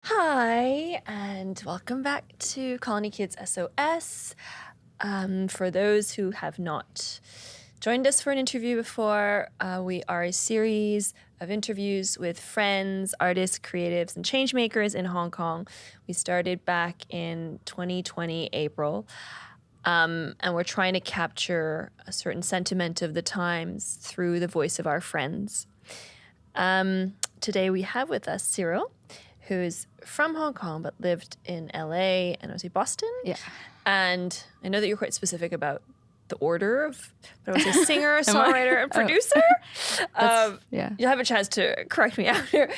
Hi, and welcome back to Colony Kids SOS. For those who have not joined us for an interview before, we are a series of interviews with friends, artists, creatives, and changemakers in Hong Kong. We started back in 2020, April, and we're trying to capture a certain sentiment of the times through the voice of our friends. Today we have with us cehryl, who is from Hong Kong but lived in LA and I would say Boston. Yeah. And I know that you're quite specific about the order of, but I would say singer, songwriter, and producer. Yeah. You'll have a chance to correct me out here.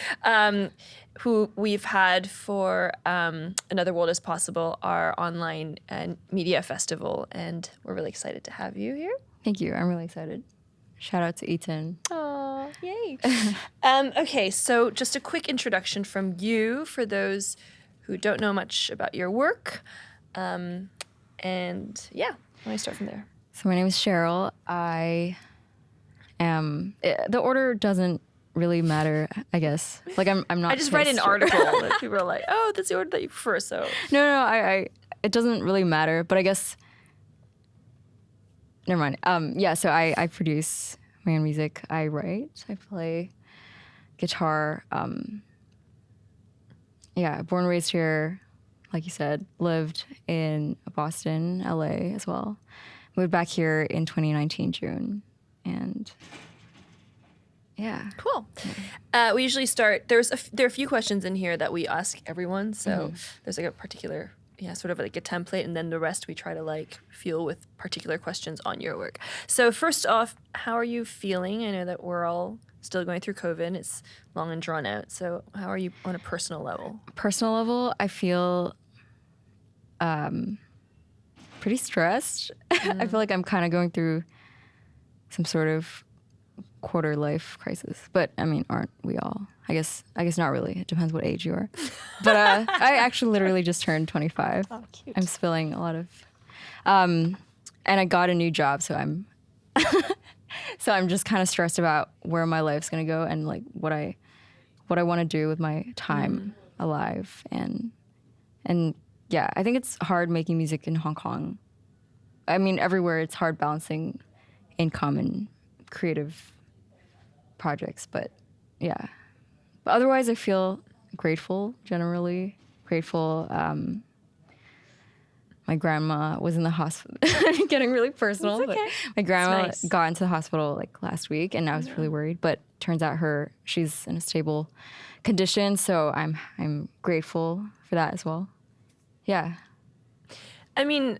Who we've had for Another World is Possible, our online and media festival, and we're really excited to have you here. Thank you. I'm really excited. Shout out to Eaton. Oh, yay. Okay, so just a quick introduction from you for those who don't know much about your work. And yeah, let me start from there. So my name is cehryl. I am. The order doesn't really matter, I guess. Like I'm not. I just read an article that people are like, "Oh, that's the order that you prefer." So No. I. It doesn't really matter. But I guess. Never mind. Yeah. So I produce my own music. I write. I play guitar. Yeah. Born and raised here, like you said. Lived in Boston, LA as well. Moved back here in 2019 June, and yeah. cool. We usually start. There are a few questions in here that we ask everyone. So there's like a particular, sort of like a template, and then the rest we try to like fuel with particular questions on your work. So first off, how are you feeling? I know that we're all still going through COVID. It's long and drawn out. So how are you on a personal level? Personal level, I feel pretty stressed. I feel like I'm kind of going through some sort of quarter life crisis. But I mean, aren't we all? I guess not really. It depends what age you are. But I actually literally just turned 25. Oh, cute. I'm spilling a lot of and I got a new job, so I'm so I'm just kind of stressed about where my life's going to go and like what I want to do with my time alive, and yeah, I think it's hard making music in Hong Kong. I mean, everywhere it's hard balancing income and creative projects, but yeah. But otherwise, I feel grateful, generally grateful. My grandma was in the hospital. I'm getting really personal. It's okay. But my grandma It's nice. got into the hospital like last week, and I was really worried. But turns out she's in a stable condition, so I'm grateful for that as well. Yeah. I mean,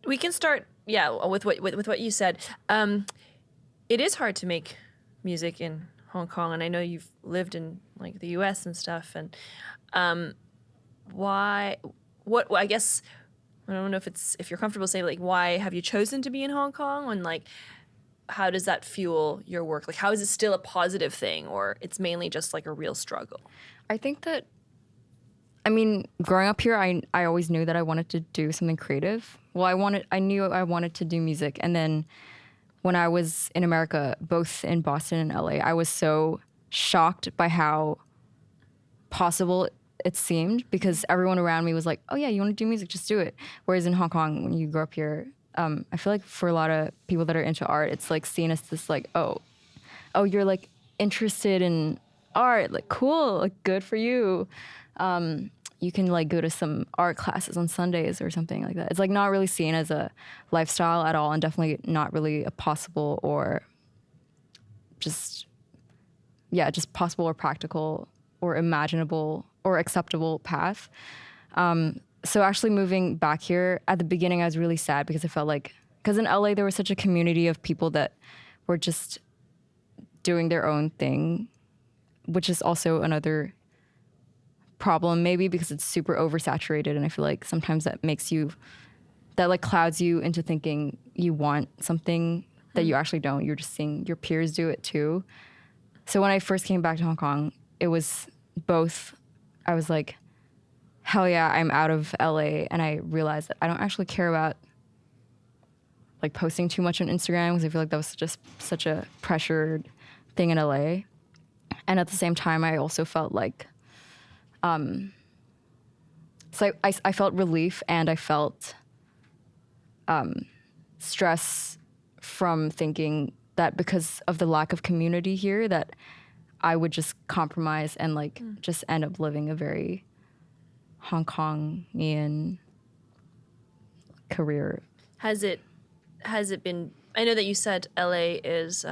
we can start, with what you said. It is hard to make music in Hong Kong, and I know you've lived in like the U.S. and stuff. And why? What? I guess I don't know if you're comfortable saying like why have you chosen to be in Hong Kong, and like how does that fuel your work? Like how is it still a positive thing, or it's mainly just like a real struggle? I think that, I mean, growing up here, I always knew that I wanted to do something creative. Well, I knew I wanted to do music. And then when I was in America, both in Boston and LA, I was so shocked by how possible it seemed, because everyone around me was like, oh yeah, you want to do music, just do it. Whereas in Hong Kong, when you grow up here, I feel like for a lot of people that are into art, it's like seen as this like, oh, you're like interested in art, like cool, like good for you. You can like go to some art classes on Sundays or something like that. It's like not really seen as a lifestyle at all, and definitely not really a possible or just possible or practical or imaginable or acceptable path. So actually moving back here, at the beginning I was really sad because I felt like, because in LA there was such a community of people that were just doing their own thing, which is also another problem maybe because it's super oversaturated, and I feel like sometimes that like clouds you into thinking you want something that you actually don't. You're just seeing your peers do it too. So when I first came back to Hong Kong, it was both. I was like, hell yeah, I'm out of LA, and I realized that I don't actually care about like posting too much on Instagram because I feel like that was just such a pressured thing in LA. And at the same time, I also felt like So I felt relief and I felt stress from thinking that because of the lack of community here that I would just compromise and like just end up living a very Hong Kongian career. Has it been, I know that you said LA is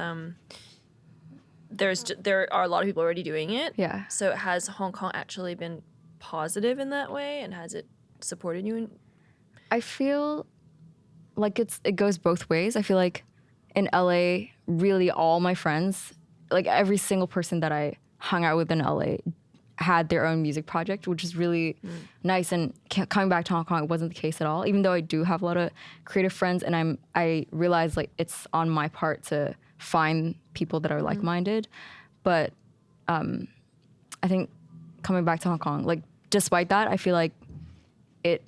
there are a lot of people already doing it. Yeah. So has Hong Kong actually been positive in that way, and has it supported you in? I feel like it goes both ways. I feel like in LA, really all my friends, like every single person that I hung out with in LA had their own music project, which is really nice. And coming back to Hong Kong, it wasn't the case at all. Even though I do have a lot of creative friends, and I realize like it's on my part to find people that are like-minded. But I think coming back to Hong Kong, like despite that, I feel like it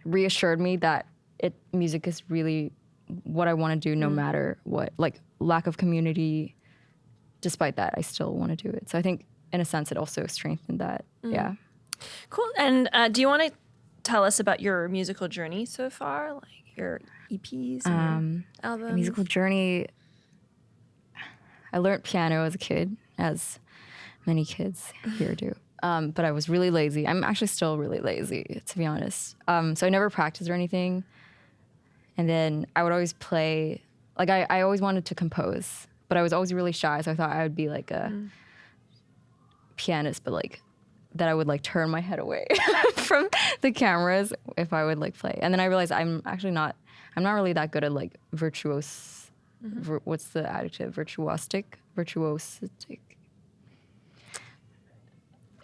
reassured me that music is really what I want to do no matter what. Like lack of community, despite that, I still want to do it. So I think in a sense it also strengthened that. Yeah. Cool. And do you want to tell us about your musical journey so far, like your EPs and your albums? Musical journey, I learned piano as a kid, as many kids here do. But I was really lazy. I'm actually still really lazy, to be honest. So I never practiced or anything. And then I would always play, like I always wanted to compose, but I was always really shy. So I thought I would be like a pianist, but like that I would like turn my head away from the cameras if I would like play. And then I realized I'm not really that good at like virtuose. What's the adjective? Virtuosic.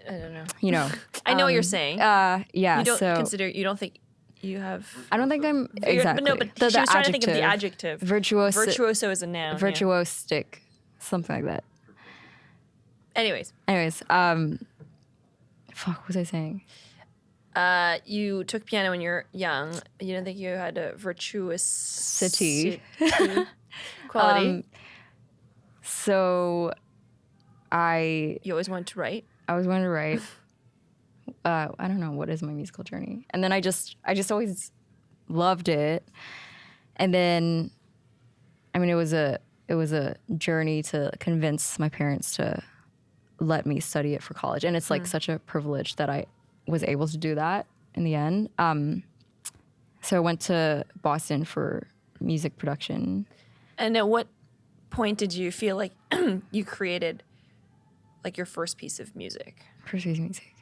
I don't know. You know. I know what you're saying. Yeah. You don't so you don't think you have. I don't think I'm exactly. But she was trying to think of the adjective. Virtuoso is a noun. Virtuosic, something like that. Anyways, fuck, what was I saying? you took piano when you're young. You didn't think you had a City. quality. So you always wanted to write. I was going to write. I don't know what is my musical journey, and then I just always loved it, and then, I mean, it was a journey to convince my parents to let me study it for college, and it's like such a privilege that I was able to do that in the end. So I went to Boston for music production. And at what point did you feel like you created like your first piece of music? First piece of music.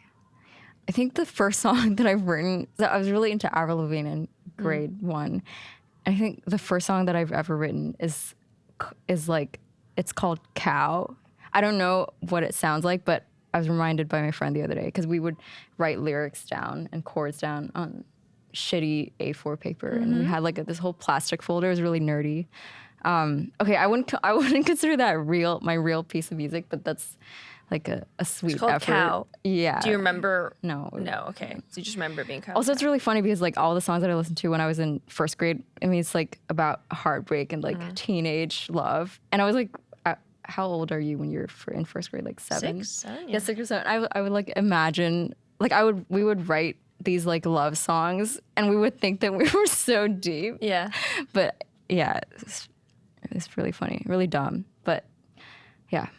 I think the first song that I've written, so I was really into Avril Lavigne in grade 1. And I think the first song that I've ever written is like, it's called Cow. I don't know what it sounds like, but I was reminded by my friend the other day, because we would write lyrics down and chords down on shitty A4 paper, and we had like this whole plastic folder. It was really nerdy. Okay, I wouldn't consider that my real piece of music, but that's like a sweet It's called effort. Cow. Yeah. Do you remember? No. No, okay. So you just remember it being Cow. Also, it's really funny because like all the songs that I listened to when I was in first grade, I mean, it's like about heartbreak and like teenage love. And I was like, how old are you when you're in first grade? Like 7? 6, 7? Yeah, 6 or 7. I would like imagine, like we would write these like love songs, and we would think that we were so deep. Yeah. But yeah, it's really funny, really dumb. But yeah.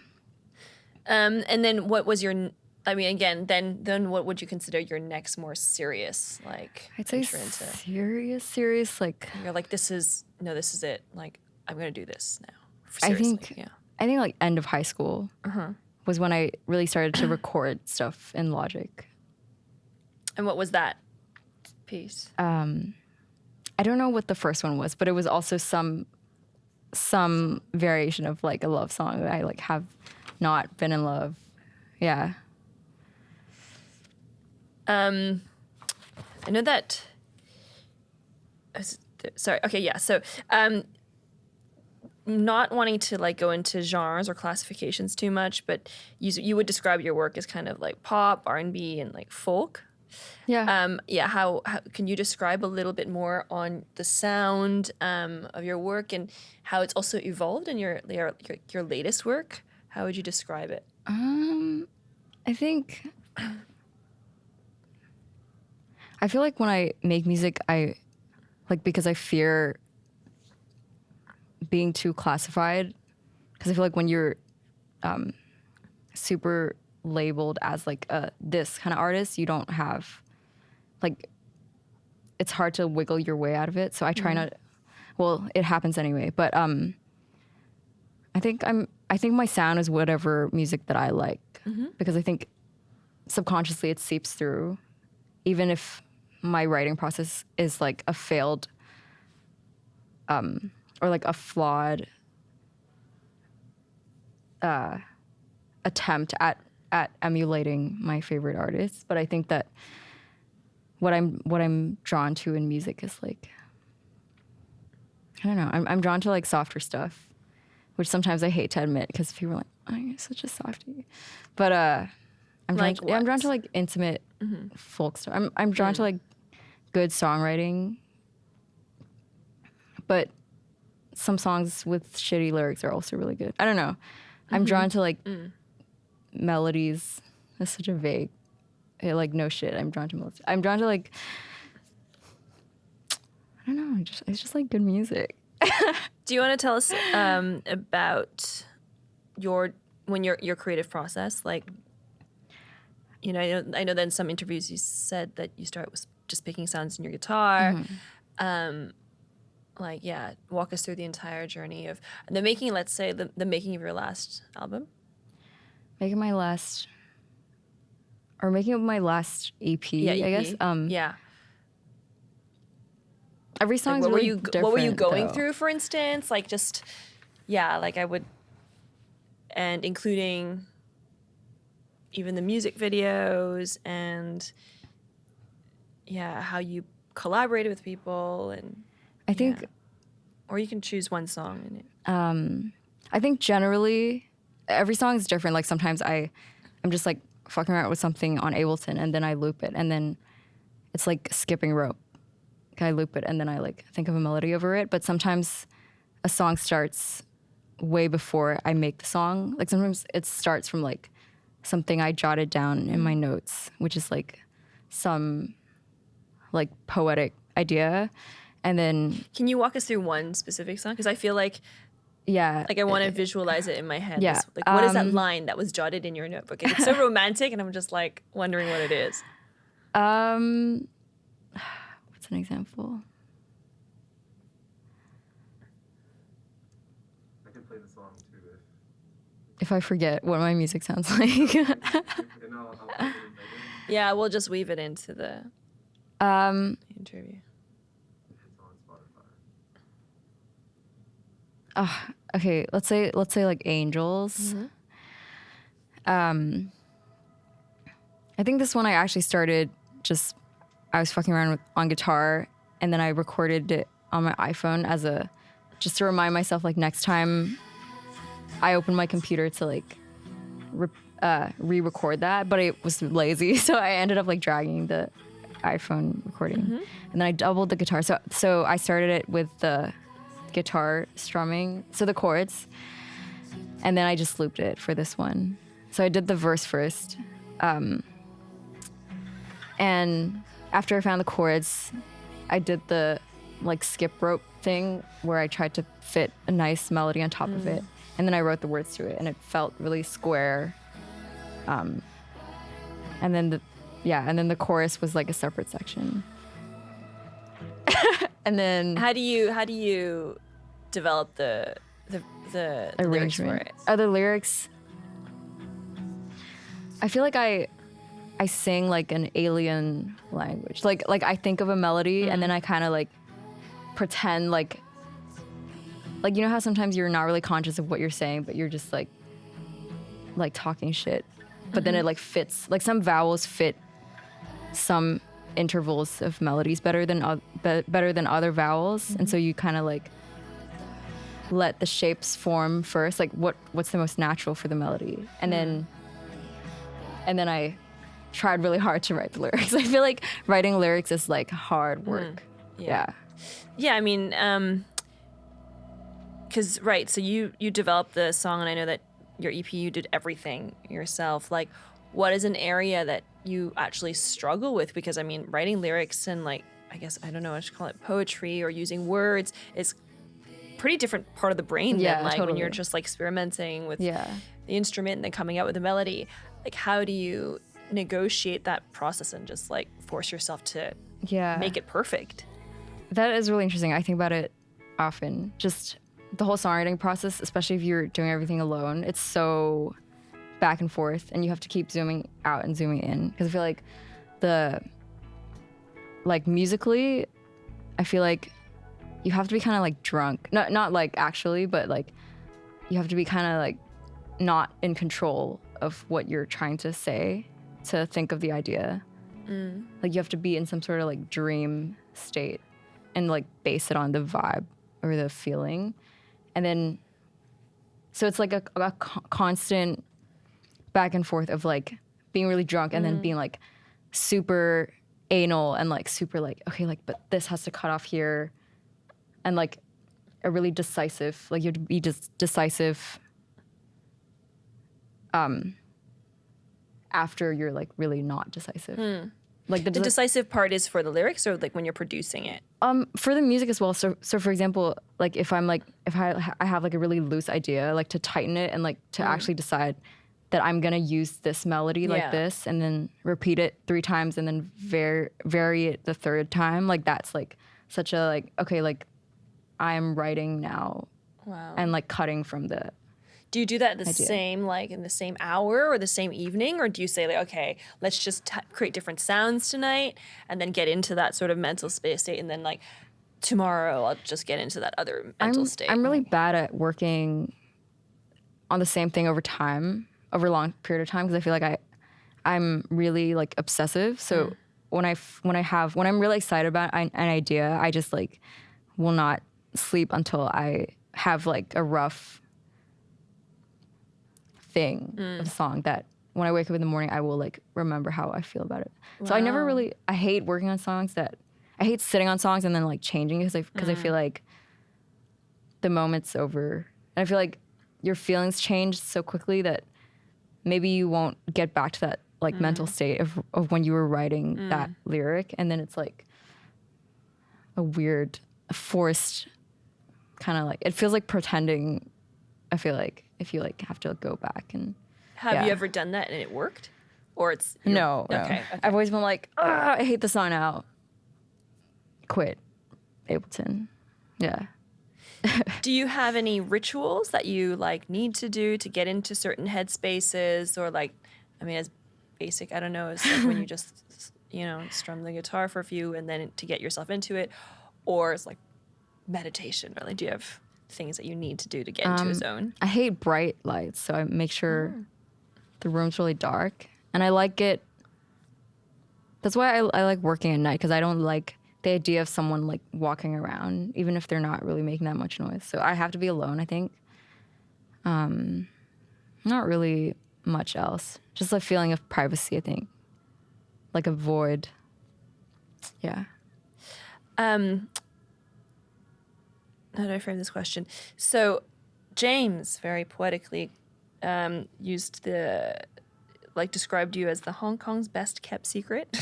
And then what was your? I mean, again, then what would you consider your next more serious like? I'd say venture into? serious. Like You're like, this is it. Like, I'm gonna do this now. I Seriously. think like end of high school was when I really started to record stuff in Logic. And what was that piece? I don't know what the first one was, but it was also some variation of like a love song. I like have not been in love. Yeah. I know that. Sorry. Okay. Yeah. So, not wanting to like go into genres or classifications too much, but you would describe your work as kind of like pop, R&B, and like folk. Yeah. How can you describe a little bit more on the sound of your work and how it's also evolved in your latest work? How would you describe it? I think I feel like when I make music, because I fear being too classified, because I feel like when you're super labeled as like this kind of artist, you don't have like, it's hard to wiggle your way out of it. So I try not, well, it happens anyway, but I think my sound is whatever music that I like, because I think subconsciously it seeps through, even if my writing process is like a failed or like a flawed attempt at emulating my favorite artists. But I think that what I'm drawn to in music is like, I don't know, I'm drawn to like softer stuff, which sometimes I hate to admit because people are like, oh, you're such a softie. But I'm drawn to like intimate folk stuff. I'm drawn to like good songwriting, but some songs with shitty lyrics are also really good. I don't know. I'm drawn to like melodies. That's such a vague, like no shit. I'm drawn to melodies. I'm drawn to like, I don't know. It's just like good music. Do you want to tell us about your creative process? Like, you know, I know that in some interviews you said that you start with just picking sounds in your guitar. Like, yeah, walk us through the entire journey of the making, let's say, the making of your last album. Making my last EP, Yeah, EP. I guess. Yeah. Every song Like, is really different. What were you going though. through, for instance? Like, just, yeah, like I would, and including even the music videos and, yeah, how you collaborated with people and. I think, or you can choose one song in it. I think generally every song is different. Like sometimes I'm just like fucking around with something on Ableton and then I loop it and then it's like skipping rope. I loop it and then I like think of a melody over it. But sometimes a song starts way before I make the song. Like sometimes it starts from like something I jotted down in my notes, which is like some like poetic idea. And then, can you walk us through one specific song? Because I feel like, yeah, like I want to visualize it in my head. Yeah, Like, what is that line that was jotted in your notebook? And it's so romantic, and I'm just like wondering what it is. What's an example? I can play the song too if I forget what my music sounds like. I'll put it in Yeah, we'll just weave it into the interview. Okay, let's say like Angels. I think this one I actually started I was fucking around on guitar and then I recorded it on my iPhone just to remind myself like next time I open my computer to like re-record that, but I was lazy, so I ended up like dragging the iPhone recording and then I doubled the guitar. So I started it with the guitar strumming, so the chords, and then I just looped it for this one. So I did the verse first, and after I found the chords, I did the like skip rope thing where I tried to fit a nice melody on top of it, and then I wrote the words to it, and it felt really square. And then the chorus was like a separate section. And then how do you develop the lyrics for it? The lyrics, I feel like I sing like an alien language. Like I think of a melody and then I kind of like pretend like you know how sometimes you're not really conscious of what you're saying, but you're just like talking shit. But then it like fits, like some vowels fit some intervals of melodies better than other vowels, and so you kind of like let the shapes form first, like what's the most natural for the melody, and then I tried really hard to write the lyrics. I feel like writing lyrics is like hard work. Yeah. I mean, because so you developed the song, and I know that your EP you did everything yourself. Like, what is an area that you actually struggle with? Because I mean, writing lyrics and like, I guess, I don't know, I should call it poetry or using words is pretty different part of the brain Yeah, than like when you're totally. just like experimenting with Yeah. the instrument and then coming out with a melody. Like, how do you negotiate that process and just like force yourself to Yeah. make it perfect? That is really interesting. I think about it often. Just the whole songwriting process, especially if you're doing everything alone, it's so back and forth, and you have to keep zooming out and zooming in. Because I feel like musically, I feel like you have to be kind of like drunk. Not like actually, but like you have to be kind of like not in control of what you're trying to say to think of the idea. Like you have to be in some sort of like dream state and like base it on the vibe or the feeling. And then, so it's like a constant back and forth of like being really drunk and then being like super anal and like super like, okay, like, but this has to cut off here. And like a really decisive, like you have to be just decisive after you're like really not decisive. Like The decisive part is for the lyrics or like when you're producing it? for the music as well. So for example, like if I have like a really loose idea, like to tighten it and like to actually decide that I'm gonna use this melody like Yeah. this and then repeat it 3 times and then vary it the 3rd time. Like that's like such a like, okay, like I'm writing now Wow. and like cutting from the, Do you do that the idea. same, like in the same hour or the same evening? Or do you say like, okay, let's just create different sounds tonight and then get into that sort of mental space state and then like tomorrow I'll just get into that other mental state? I'm really bad at working on the same thing over time, over a long period of time, because I feel like I'm really like obsessive. So when I'm really excited about an idea, I just like will not sleep until I have like a rough thing of a song that when I wake up in the morning, I will like remember how I feel about it. So I never really, I hate working on songs I hate sitting on songs and then like changing because I feel like the moment's over. And I feel like your feelings change so quickly that maybe you won't get back to that like mental state of when you were writing that lyric. And then it's like a weird, forced kind of like, it feels like pretending. I feel like if you like have to go back and Have you ever done that and it worked? Or it's no. Okay. I've always been like, I hate the song now. Quit. Ableton. Yeah. Do you have any rituals that you like need to do to get into certain headspaces, or like, I mean, as basic, I don't know, it's like when you just, strum the guitar for a few and then to get yourself into it, or it's like meditation, or like, do you have things that you need to do to get into a zone? I hate bright lights, so I make sure the room's really dark. And I like it. That's why I like working at night, because I don't like the idea of someone like walking around, even if they're not really making that much noise. So I have to be alone, I think. Not really much else. Just a feeling of privacy, I think. Like a void. Yeah. How do I frame this question? So James very poetically described you as the Hong Kong's best kept secret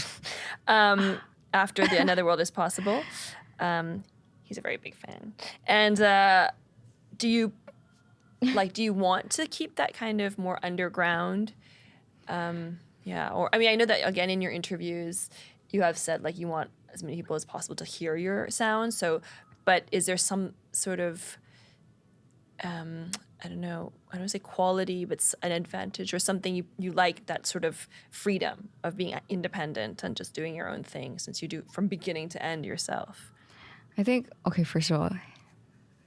after the Another World is Possible. He's a very big fan. And do you want to keep that kind of more underground? Or I mean, I know that again in your interviews you have said like you want as many people as possible to hear your sound. So, but is there some sort of I don't know, I don't say quality, but an advantage or something you like, that sort of freedom of being independent and just doing your own thing, since you do from beginning to end yourself? I think, okay, first of all,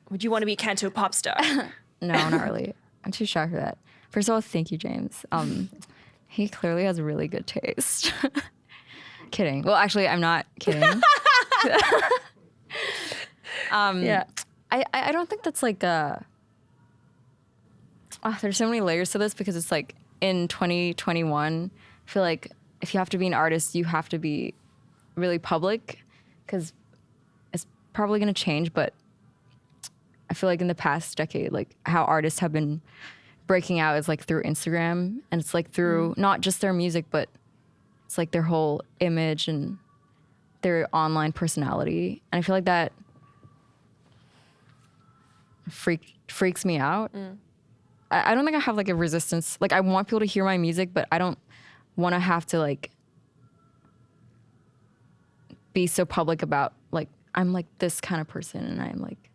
Would you want to be a Canto pop star? no, not really. I'm too shy for that. First of all, thank you, James. He clearly has really good taste. Kidding. Well, actually, I'm not kidding. Yeah. I don't think that's like there's so many layers to this, because it's like in 2021, I feel like if you have to be an artist, you have to be really public, because it's probably going to change. But I feel like in the past decade, like how artists have been breaking out is like through Instagram, and it's like through not just their music, but it's like their whole image and their online personality. And I feel like that freaks me out. I don't think I have like a resistance. Like I want people to hear my music, but I don't want to have to like be so public about like I'm like this kind of person, and I'm like,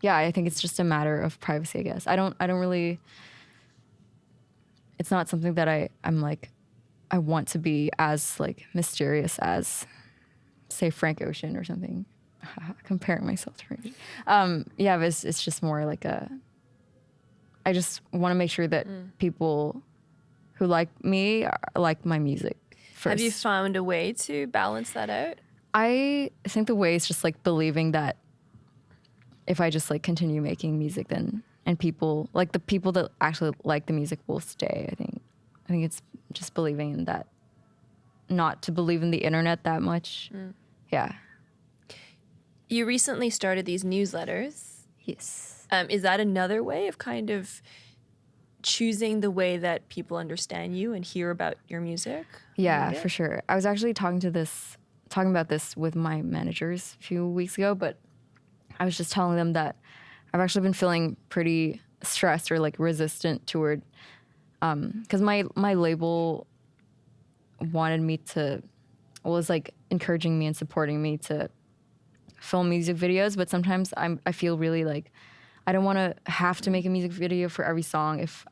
yeah, I think it's just a matter of privacy, I guess. I don't really, it's not something that I'm like, I want to be as like mysterious as, say, Frank Ocean or something. Comparing myself to Frank. Yeah, but it's just more like I just want to make sure that people who like me like my music first. Have you found a way to balance that out? I think the way is just like believing that if I just like continue making music, then and people like the people that actually like the music will stay. I think it's just believing in that, not to believe in the internet that much. Yeah. You recently started these newsletters. Yes. Is that another way of kind of choosing the way that people understand you and hear about your music? Yeah, for sure. I was actually talking about this with my managers a few weeks ago, but I was just telling them that I've actually been feeling pretty stressed or like resistant toward, because my label wanted me to, was like encouraging me and supporting me to film music videos, but sometimes I feel really like I don't want to have to make a music video for every song if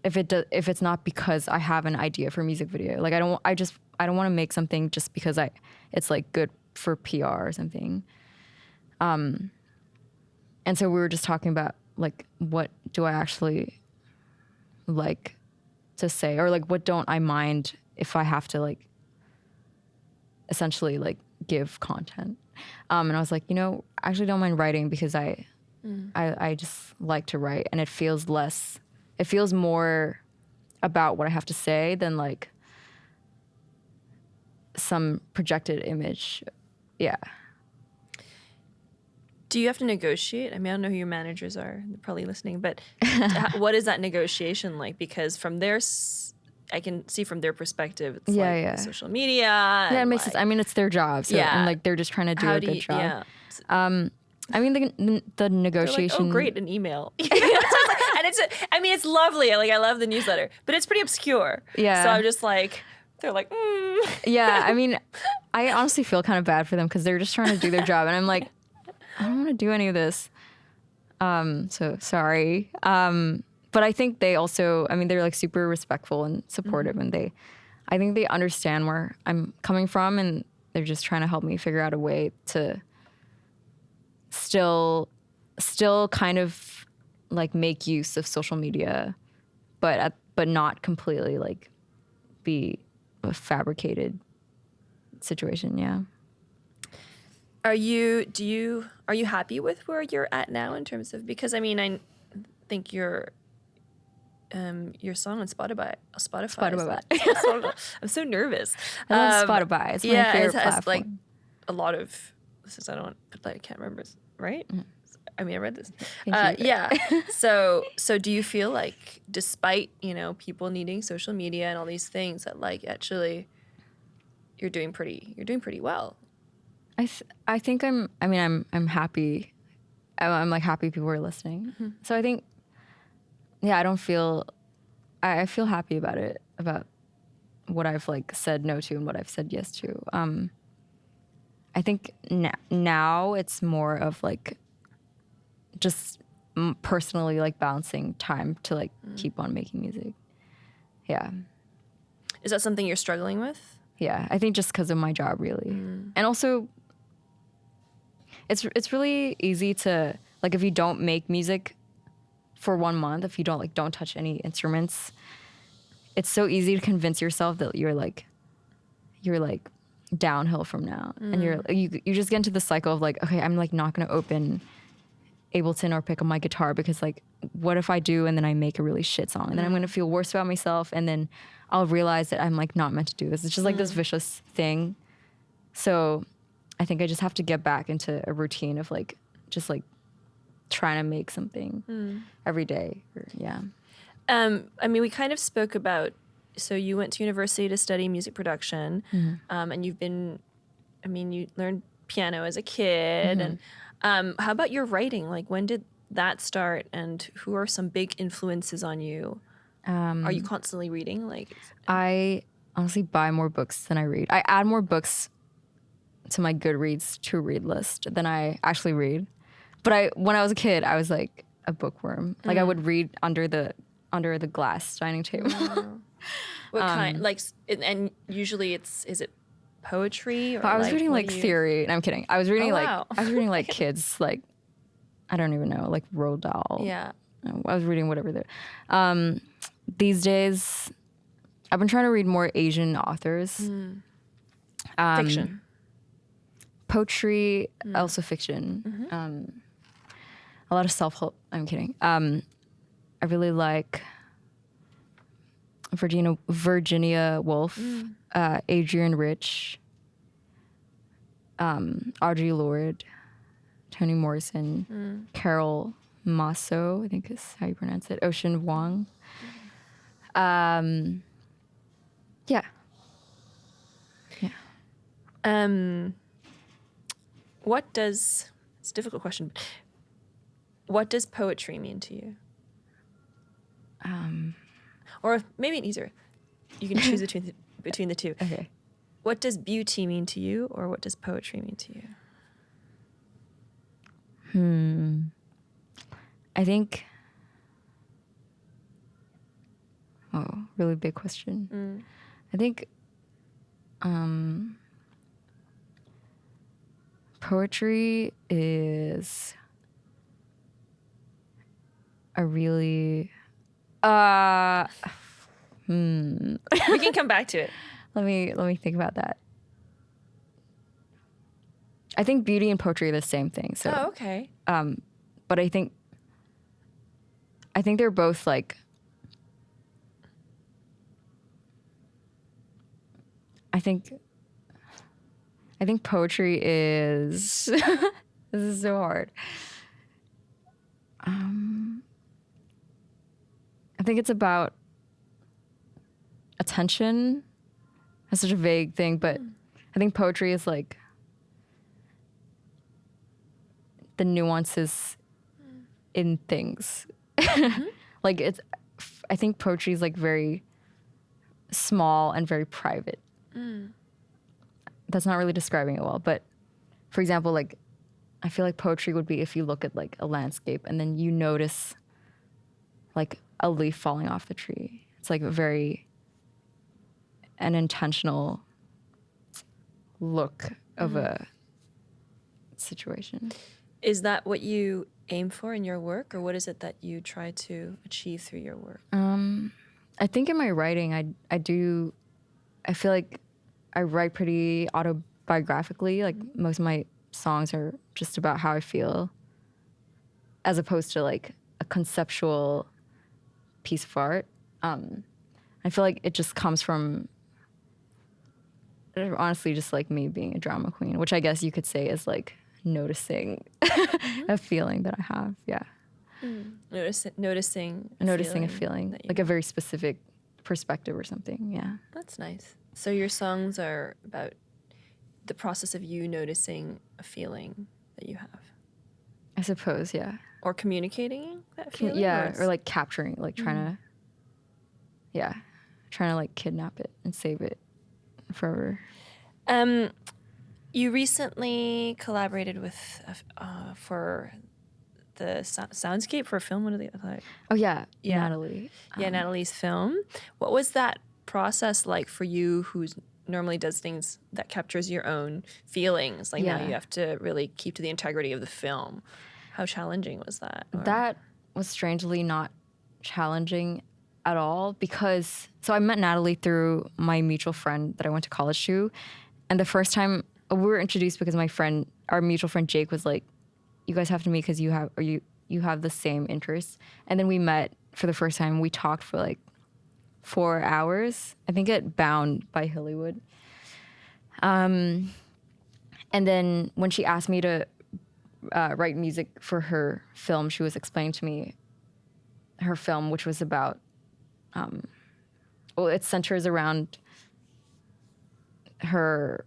it's not because I have an idea for a music video. Like I don't want to make something just because it's like good for PR or something. And so we were just talking about like, what do I actually like to say, or like what don't I mind if I have to like essentially like give content. And I was like, I actually don't mind writing because I just like to write, and it feels more about what I have to say than like some projected image. Yeah. Do you have to negotiate? I mean, I don't know who your managers are. They're probably listening, but what is that negotiation like? Because from I can see from their perspective, it's like social media. Yeah, it makes sense. I mean, it's their job. So, and like they're just trying to do a good job. Yeah. I mean, the negotiation. Like, oh, great, an email. And it's lovely. Like, I love the newsletter, but it's pretty obscure. Yeah. So I'm just like, they're like, Yeah, I mean, I honestly feel kind of bad for them because they're just trying to do their job, and I'm like, I don't want to do any of this. So sorry. But I think they also, they're like super respectful and supportive, and I think they understand where I'm coming from, and they're just trying to help me figure out a way to still kind of like make use of social media, but not completely like be a fabricated situation. Yeah. Are you happy with where you're at now in terms of, because I think your song on Spotify. I'm so nervous. I love Spotify. It's my favorite platform. Has like a lot of, since I can't remember, right? I read this. Yeah. So do you feel like, despite, people needing social media and all these things, that like actually you're doing pretty well? I think I'm happy. I'm like happy people are listening. Mm-hmm. So I think, yeah, I feel happy about it, about what I've like said no to and what I've said yes to. I think now it's more of like just personally like balancing time to like keep on making music. Yeah. Is that something you're struggling with? Yeah, I think just because of my job, really. And also, it's really easy to, like, if you don't make music for 1 month, if you don't touch any instruments, it's so easy to convince yourself that you're downhill from now. And you just get into the cycle of like, okay, I'm like not gonna open Ableton or pick up my guitar because like, what if I do and then I make a really shit song, and then I'm gonna feel worse about myself, and then I'll realize that I'm like not meant to do this. It's just like this vicious thing. So I think I just have to get back into a routine of like just like trying to make something every day. Yeah. I mean, we kind of spoke about, so you went to university to study music production, and you've been, I mean, you learned piano as a kid. And how about your writing? Like, when did that start, and who are some big influences on you? Are you constantly reading? Like, I honestly buy more books than I read. I add more books to my Goodreads to read list than I actually read. But when I was a kid, I was like a bookworm. Like I would read under the glass dining table. what kind? Like, and usually is it poetry? Or I was like, reading what like do you- theory. No, I'm kidding. I was reading wow. I was reading like kids, like I don't even know, like Roald Dahl. Yeah. I was reading whatever they're. These days, I've been trying to read more Asian authors. Fiction. Poetry, also fiction. A lot of self-help. I'm kidding. I really like Virginia Woolf, Adrienne Rich, Audre Lorde, Toni Morrison, Carol Masso, I think is how you pronounce it, Ocean Vuong. Yeah. What does, it's a difficult question. What does poetry mean to you? Or maybe an easier. You can choose between the two. Okay. What does beauty mean to you, or what does poetry mean to you? I think, really big question. I think poetry is a really We can come back to it. let me think about that. I think beauty and poetry are the same thing. So Oh, okay. but I think they're both like, I think poetry is this is so hard. I think it's about attention. That's such a vague thing, but I think poetry is like the nuances in things. Like I think poetry is like very small and very private. That's not really describing it well, but for example, like I feel like poetry would be if you look at like a landscape and then you notice like a leaf falling off the tree. It's like an intentional look of a situation. Is that what you aim for in your work, or what is it that you try to achieve through your work? I think in my writing, I feel like I write pretty autobiographically. Like most of my songs are just about how I feel, as opposed to like a conceptual piece of art. I feel like it just comes from honestly just like me being a drama queen, which I guess you could say is like noticing a feeling that I have. Yeah. Noticing A feeling, that you like a very specific perspective or something. Yeah. That's nice. So your songs are about the process of you noticing a feeling that you have, I suppose. Yeah. or communicating that feeling. Yeah. it's- Or like capturing, like trying to like kidnap it and save it forever. You recently collaborated with for the soundscape for a film. What are they like? Oh yeah. Yeah. Natalie. Yeah, Natalie's film. What was that process like for you, who normally does things that captures your own feelings? Like now Yeah. you have to really keep to the integrity of the film. How challenging was that? Or- That was strangely not challenging at all because so I met Natalie through my mutual friend that I went to college to, and the first time we were introduced because our mutual friend Jake was like, "You guys have to meet because you have the same interests." And then we met for the first time. We talked for like 4 hours. I think at Bound by Hollywood. And then when she asked me to write music for her film, she was explaining to me her film, which was about, it centers around her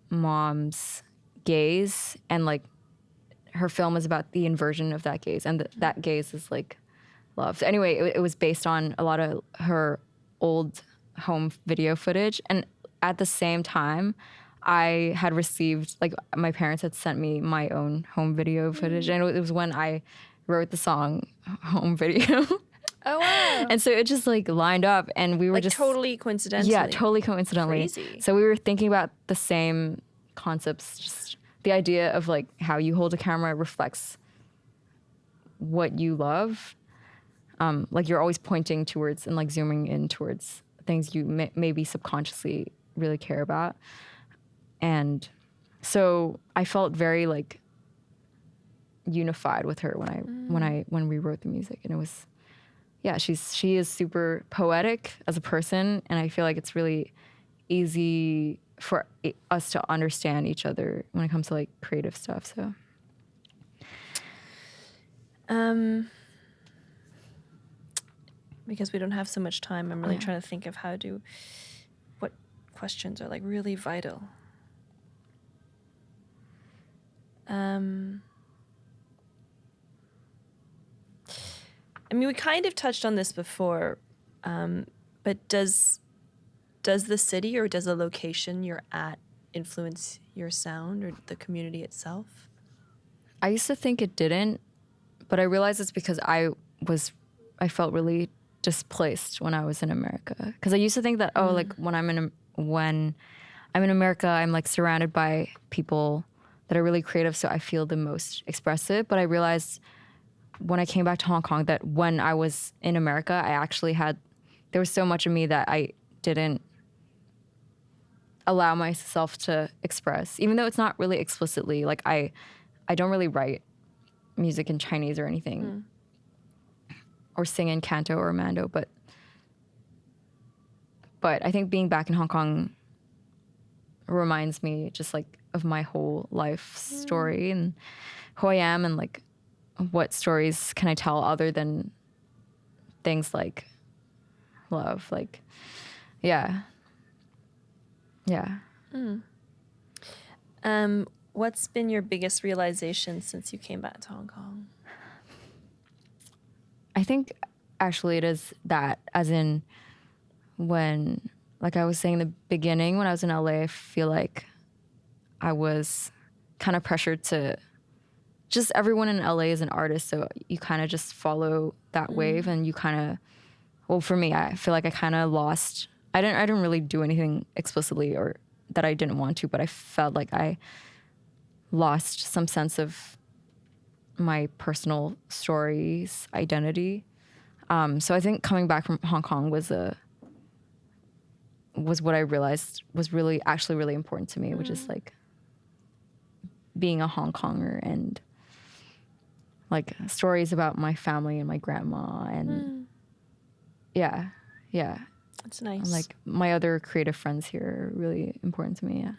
mom's gaze, and like her film is about the inversion of that gaze, and that gaze is like love. So anyway, it was based on a lot of her old home video footage, and at the same time, I had received, like, my parents had sent me my own home video footage, and it was when I wrote the song Home Video. Oh, wow. And so it just like lined up, and we were Like just totally coincidentally. Yeah, totally coincidentally. Crazy. So we were thinking about the same concepts, just the idea of like how you hold a camera reflects what you love. Like you're always pointing towards and like zooming in towards things you maybe subconsciously really care about. And so I felt very like unified with her when we wrote the music, and it was, yeah, she is super poetic as a person, and I feel like it's really easy for us to understand each other when it comes to like creative stuff. So, because we don't have so much time, I'm really trying to think of what questions are like really vital. I mean, we kind of touched on this before, but does the city or does the location you're at influence your sound or the community itself? I used to think it didn't, but I realized it's because I felt really displaced when I was in America. Because I used to think that like when I'm in America, I'm like surrounded by people that are really creative, so I feel the most expressive. But I realized when I came back to Hong Kong that when I was in America, there was so much of me that I didn't allow myself to express, even though it's not really explicitly. Like I don't really write music in Chinese or anything, or sing in Canto or Mando, but I think being back in Hong Kong reminds me just like of my whole life story and who I am, and like what stories can I tell other than things like love, like yeah. What's been your biggest realization since you came back to Hong Kong? I think actually it is that, as in when, like I was saying in the beginning, when I was in LA, I feel like I was kind of pressured to, just everyone in LA is an artist, so you kind of just follow that wave, and you kind of, well, for me, I feel like I kind of lost, I didn't really do anything explicitly or that I didn't want to, but I felt like I lost some sense of my personal story's identity. So I think coming back from Hong Kong was what I realized was really actually really important to me, which is like being a Hong Konger and like stories about my family and my grandma and yeah. That's nice. And like my other creative friends here are really important to me. Yeah.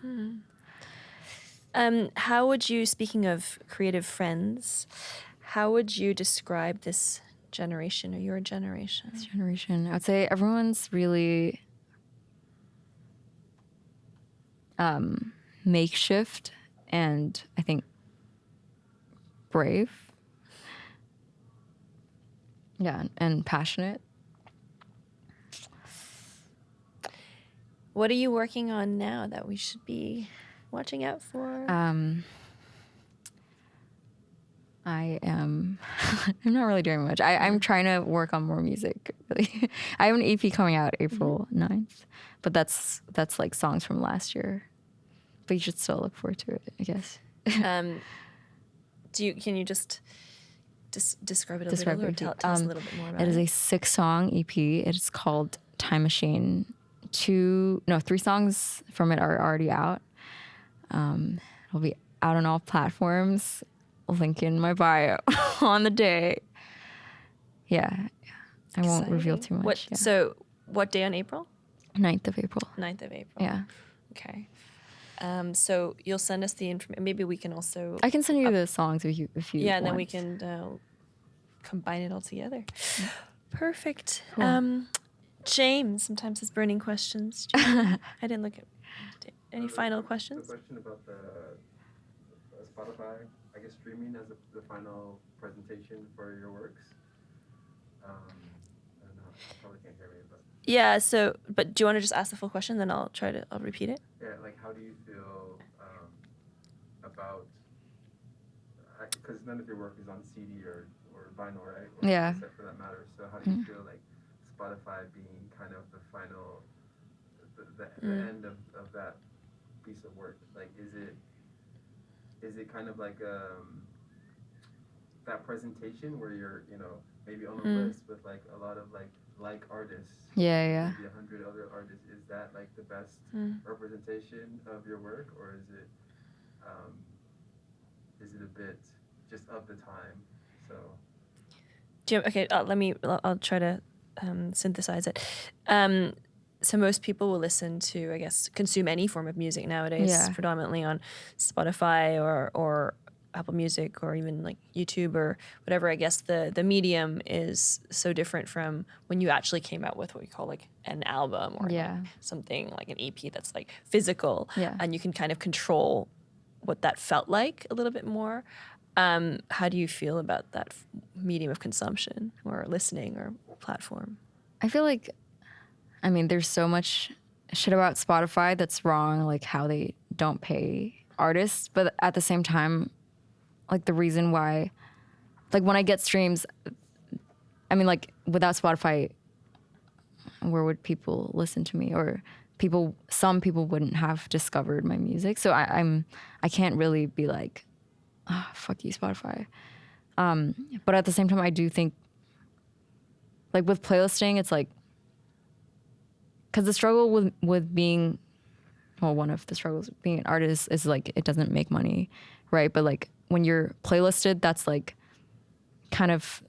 How would you, speaking of creative friends, how would you describe this generation or your generation? This generation, I would say everyone's really makeshift and I think brave. Yeah, and passionate. What are you working on now that we should be watching out for? I am. I'm not really doing much. I'm trying to work on more music. Really, I have an EP coming out April 9th, but that's like songs from last year. But you should still look forward to it, I guess. Can you just describe it a little, or tell us a little bit more about it? It is a 6-song EP. It is called Time Machine. 3 songs from it are already out. It'll be out on all platforms. Link in my bio on the day. Yeah. I won't reveal too much. So what day on April? 9th of April. 9th of April. Yeah. Okay. So you'll send us the information. Maybe we can also. I can send you the songs if you Yeah, and then want. we can combine it all together. Perfect. Cool. James sometimes has burning questions. James, I didn't look at any final questions. The question about the Spotify, I guess streaming as the final presentation for your works. I don't know. You probably can't hear me, but. Yeah. So, but do you want to just ask the full question? Then I'll repeat it. Yeah, like how do you feel about? Because none of your work is on CD or vinyl, right? Or Yeah. cassette for that matter. So how do you feel like Spotify being kind of the final, the end of that piece of work? Like, is it kind of like that presentation where you're, maybe on a list with like a lot of like artists, Yeah. maybe 100 other artists? Is that like the best representation of your work, or is it a bit just of the time? So. Jim, okay, I'll try to synthesize it. So most people will listen to, I guess, consume any form of music nowadays, Yeah. predominantly on Spotify or Apple Music or even like YouTube or whatever. I guess the medium is so different from when you actually came out with what we call like an album or like something like an EP that's like physical, and you can kind of control what that felt like a little bit more. How do you feel about that medium of consumption or listening or platform? I feel like, there's so much shit about Spotify that's wrong, like how they don't pay artists. But at the same time, like the reason why, like when I get streams, like without Spotify, where would people listen to me? Or some people wouldn't have discovered my music. So I can't really be like, oh, fuck you, Spotify. But at the same time, I do think, like with playlisting, it's like, because the struggle with being, well, one of the struggles of being an artist is like it doesn't make money, right? But like when you're playlisted, that's like kind of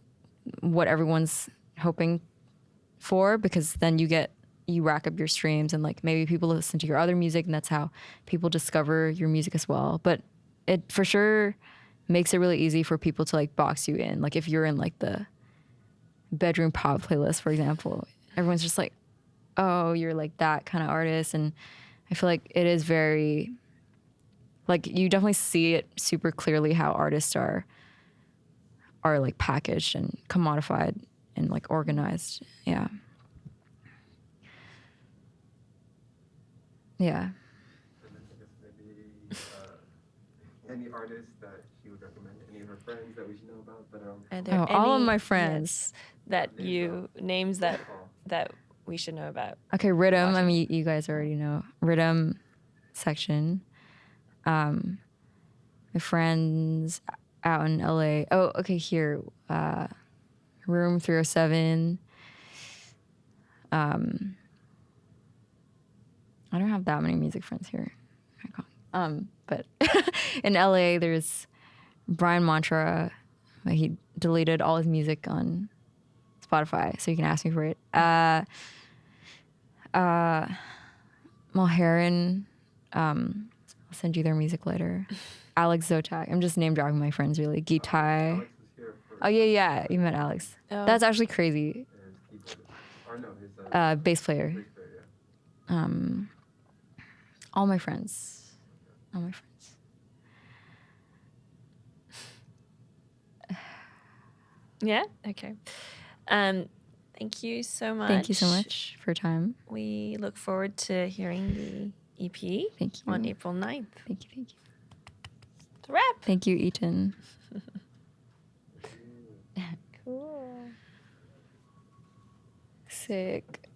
what everyone's hoping for, because then you rack up your streams and like maybe people listen to your other music, and that's how people discover your music as well. But it for sure makes it really easy for people to like box you in. Like if you're in like the bedroom pop playlist, for example, everyone's just like, oh, you're like that kind of artist. And I feel like it is very, like you definitely see it super clearly how artists are like packaged and commodified and like organized. Yeah. And then I guess maybe any artists that she would recommend, any of her friends that we should know about that are on Are there all of any- my friends. yes, that names that we should know about. Okay, Rhythm. You guys already know Rhythm section. My friends out in LA. Oh, okay, here. Room 307. I don't have that many music friends here. But in LA, there's Brian Mantra. He deleted all his music on Spotify, so you can ask me for it. Mulheron, I'll send you their music later. Alex Zotak. I'm just name dropping my friends, really. Gitai. Alex was here for Oh yeah, you met Alex. Oh. That's actually crazy. his keyboard. Or no, his Bass player. bass player, yeah. All my friends. All my friends. Yeah. Okay. Thank you so much. Thank you so much for your time. We look forward to hearing the EP Thank you. on April 9th. Thank you. It's a wrap. Thank you, Eaton. Cool. Sick.